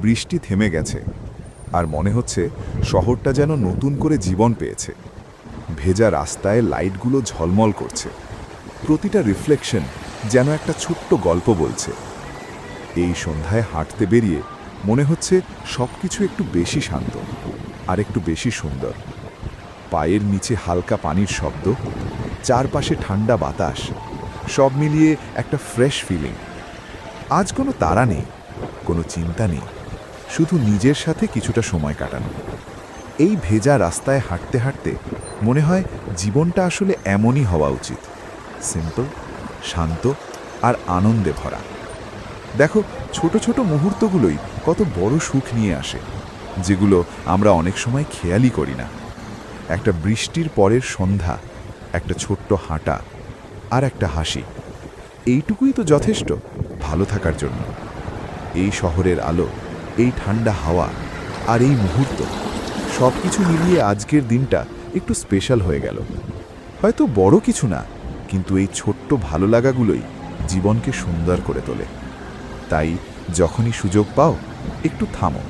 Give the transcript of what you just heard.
বৃষ্টি থেমে গেছে, আর মনে হচ্ছে শহরটা যেন নতুন করে জীবন পেয়েছে। ভেজা রাস্তায় লাইটগুলো ঝলমল করছে, প্রতিটা রিফ্লেকশন যেন একটা ছোট্ট গল্প বলছে। এই সন্ধ্যায় হাঁটতে বেরিয়ে মনে হচ্ছে সবকিছু একটু বেশি শান্ত আর একটু বেশি সুন্দর। পায়ের নিচে হালকা পানির শব্দ, চারপাশে ঠান্ডা বাতাস, সব মিলিয়ে একটা ফ্রেশ ফিলিং। আজ কোনো তাড়া নেই, কোনো চিন্তা নেই, শুধু নিজের সাথে কিছুটা সময় কাটানো। এই ভেজা রাস্তায় হাঁটতে হাঁটতে মনে হয় জীবনটা আসলে এমনই হওয়া উচিত, সিম্পল, শান্ত আর আনন্দে ভরা। দেখো, ছোট ছোট মুহূর্তগুলোই কত বড় সুখ নিয়ে আসে, যেগুলো আমরা অনেক সময় খেয়ালই করি না। একটা বৃষ্টির পরের সন্ধ্যা, একটা ছোট্ট হাঁটা আর একটা হাসি, এইটুকুই তো যথেষ্ট ভালো থাকার জন্য। এই শহরের আলো, এই ঠান্ডা হাওয়া আর এই মুহূর্ত, সব কিছু মিলিয়ে আজকের দিনটা একটু স্পেশাল হয়ে গেল। হয়তো বড় কিছু না, কিন্তু এই ছোট্ট ভালো লাগাগুলোই জীবনকে সুন্দর করে তোলে। তাই যখনই সুযোগ পাও, একটু থামো,